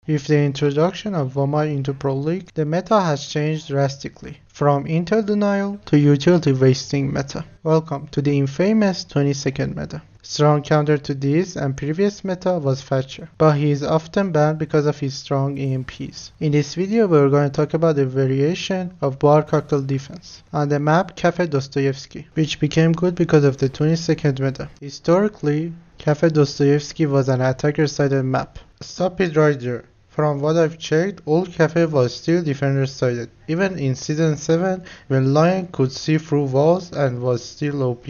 With the introduction of Vomai into Pro League, the meta has changed drastically, from intel denial to utility wasting meta. Welcome to the infamous 20-second meta. Strong counter to this and previous meta was Thatcher, but he is often banned because of his strong EMPs. In this video we are going to talk about the variation of bar cocktail defense on the map Kafe Dostoyevsky, which became good because of the 20-second meta. Historically, Kafe Dostoyevsky was an attacker-sided map. Stop it right there. From what I've checked, old Cafe was still defender-sided, even in Season 7 when Lion could see through walls and was still OP.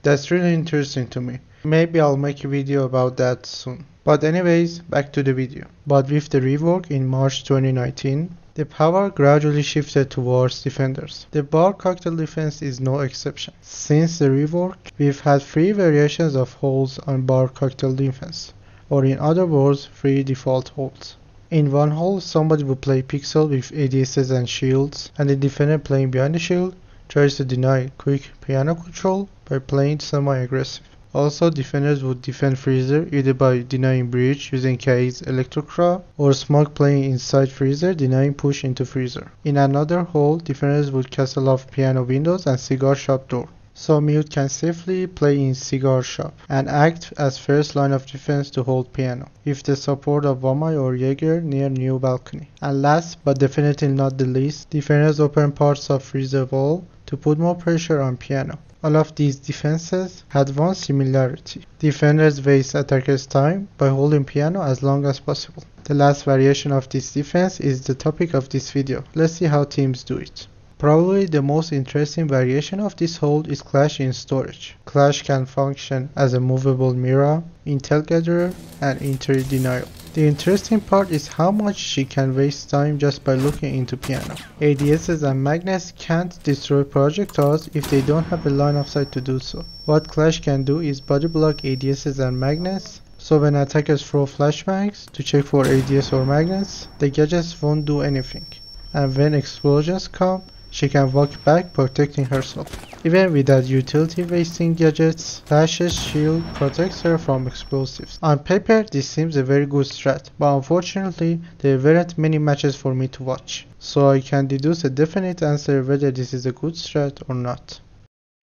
That's really interesting to me. Maybe I'll make a video about that soon. But anyways, back to the video. But with the rework in March 2019, the power gradually shifted towards defenders. The bar cocktail defense is no exception. Since the rework, we've had 3 variations of holds on bar cocktail defense, or in other words, 3 default holds. In one hold, somebody would play Pixel with ADSs and shields, and the defender playing behind the shield tries to deny quick piano control by playing semi-aggressive. Also, defenders would defend Freezer either by denying breach using Kai's Electrocra, or Smoke playing inside Freezer denying push into Freezer. In another hold, defenders would castle off piano windows and cigar shop door, so Mute can safely play in cigar shop and act as first line of defense to hold piano, with the support of Vomai or Jaeger near new balcony. And last but definitely not the least, defenders open parts of freezer wall to put more pressure on piano. All of these defenses had one similarity. Defenders waste attackers' time by holding piano as long as possible. The last variation of this defense is the topic of this video. Let's see how teams do it. Probably the most interesting variation of this hold is Clash in storage. Clash can function as a movable mirror, intel gatherer, and injury denial. The interesting part is how much she can waste time just by looking into piano. ADSs and magnets can't destroy projectiles if they don't have a line of sight to do so. What Clash can do is body block ADSs and magnets, so when attackers throw flashbangs to check for ADS or magnets, the gadgets won't do anything. And when explosions come, she can walk back protecting herself. Even without utility wasting gadgets, Clash's shield protects her from explosives. On paper, this seems a very good strat, but unfortunately, there weren't many matches for me to watch, so I can deduce a definite answer whether this is a good strat or not.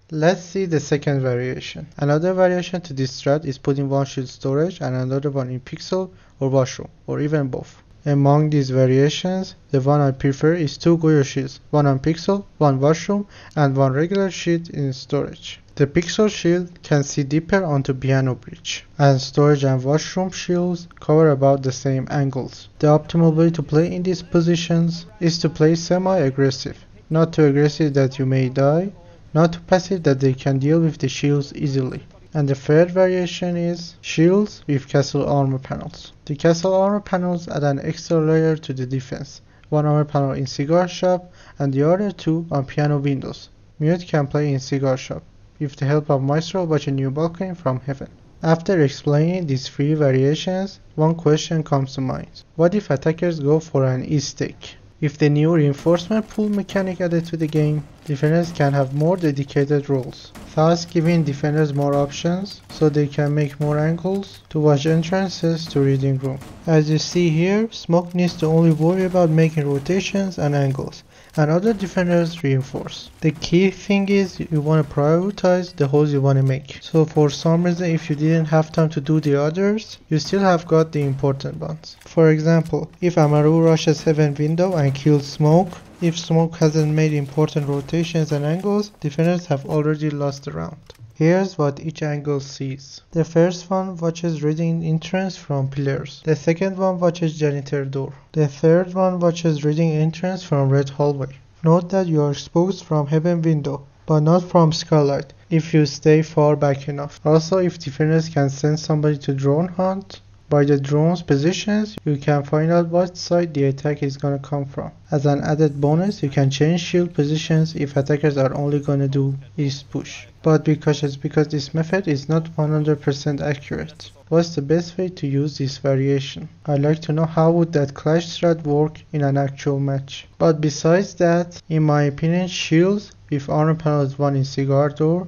Let's see the second variation. Another variation to this strat is putting one shield storage and another one in pixel or washroom, or even both. Among these variations, the one I prefer is 2 Goyo shields, one on pixel, one washroom, and one regular shield in storage. The pixel shield can see deeper onto piano breach, and storage and washroom shields cover about the same angles. The optimal way to play in these positions is to play semi-aggressive, not too aggressive that you may die, not too passive that they can deal with the shields easily. And the third variation is shields with castle armor panels. The castle armor panels add an extra layer to the defense, one armor panel in cigar shop and the other 2 on piano windows. Mute can play in cigar shop, with the help of Maestro watching new balcony from heaven. After explaining these 3 variations, one question comes to mind. What if attackers go for an E-stake? With the new reinforcement pool mechanic added to the game, defenders can have more dedicated roles, thus giving defenders more options so they can make more angles to watch entrances to reading room. As you see here, Smoke needs to only worry about making rotations and angles, and other defenders reinforce. The key thing is you want to prioritize the holes you want to make. So for some reason, if you didn't have time to do the others, you still have got the important ones. For example, if Amaru rushes heaven window and kills Smoke, if Smoke hasn't made important rotations and angles, defenders have already lost the round. Here's what each angle sees. The first one watches reading entrance from pillars. The second one watches janitor door. The third one watches reading entrance from red hallway. Note that you are exposed from heaven window, but not from skylight if you stay far back enough. Also, if defenders can send somebody to drone hunt, by the drone's positions, you can find out what side the attack is gonna come from. As an added bonus, you can change shield positions if attackers are only gonna do east push. But be cautious because this method is not 100% accurate. What's the best way to use this variation? I'd like to know how would that clash strat work in an actual match. But besides that, in my opinion, shields with armor panels 1 in cigar door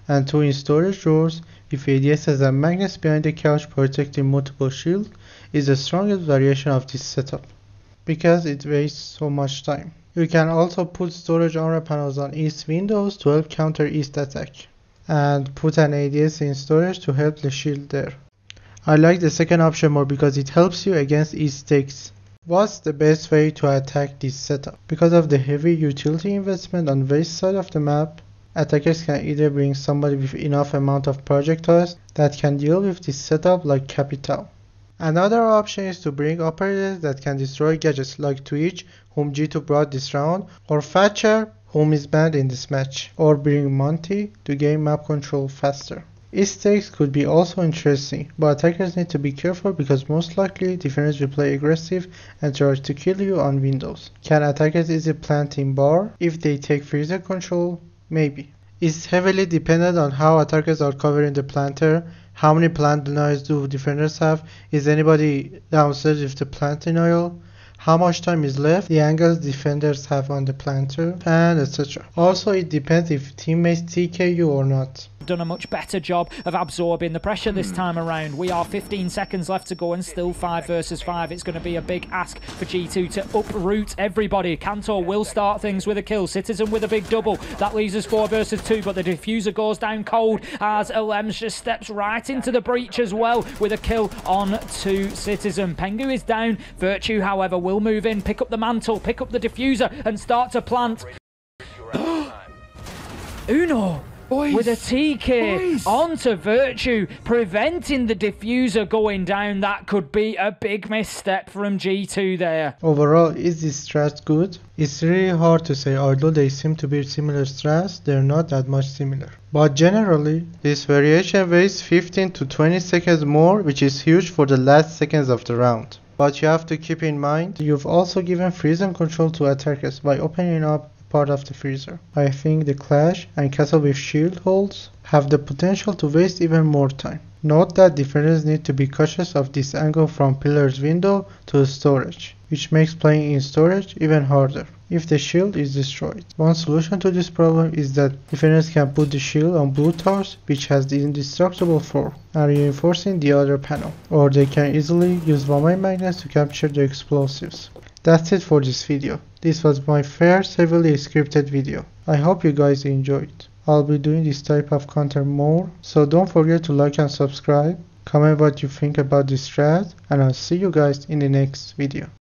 and 2 in storage drawers with ADSs and magnets behind the couch protecting multiple shields is the strongest variation of this setup, because it wastes so much time. You can also put storage armor panels on east windows to help counter east attack, and put an ADS in storage to help the shield there. I like the second option more because it helps you against east takes. What's the best way to attack this setup? Because of the heavy utility investment on the west side of the map, attackers can either bring somebody with enough amount of projectiles that can deal with this setup like Capital. Another option is to bring operators that can destroy gadgets like Twitch, whom G2 brought this round, or Thatcher, whom is banned in this match, or bring Monty to gain map control faster. East takes could be also interesting, but attackers need to be careful because most likely defenders will play aggressive and try to kill you on windows. Can attackers easily plant in bar if they take freezer control? Maybe. It's heavily dependent on how attackers are covering the planter. How many plant denials do defenders have? Is anybody downstairs with the plant denial? How much time is left? The angles defenders have on the planter, and etc. Also, it depends if teammates TK you or not. Done a much better job of absorbing the pressure this time around. We are 15 seconds left to go and still 5 versus 5. It's going to be a big ask for G2 to uproot everybody. Cantor will start things with a kill. Citizen with a big double. That leaves us 4 versus 2, but the diffuser goes down cold as Alems just steps right into the breach as well with a kill on to Citizen. Pengu is down. Virtue, however, will move in, pick up the mantle, pick up the diffuser and start to plant. Uno! With a TK onto Virtue, preventing the diffuser going down. That could be a big misstep from G2 there. Overall, is this strat good? It's really hard to say. Although they seem to be similar strats, they're not that much similar. But generally, this variation wastes 15 to 20 seconds more, which is huge for the last seconds of the round. But you have to keep in mind, you've also given freezing control to attackers by opening up part of the freezer. I think the Clash and Castle with shield holds have the potential to waste even more time. Note that defenders need to be cautious of this angle from pillar's window to storage, which makes playing in storage even harder if the shield is destroyed. One solution to this problem is that defenders can put the shield on blue towers, which has the indestructible floor, and reinforcing the other panel, or they can easily use one-way magnets to capture the explosives. That's it for this video. This was my first heavily scripted video. I hope you guys enjoyed. I'll be doing this type of content more, so don't forget to like and subscribe, comment what you think about this strat, and I'll see you guys in the next video.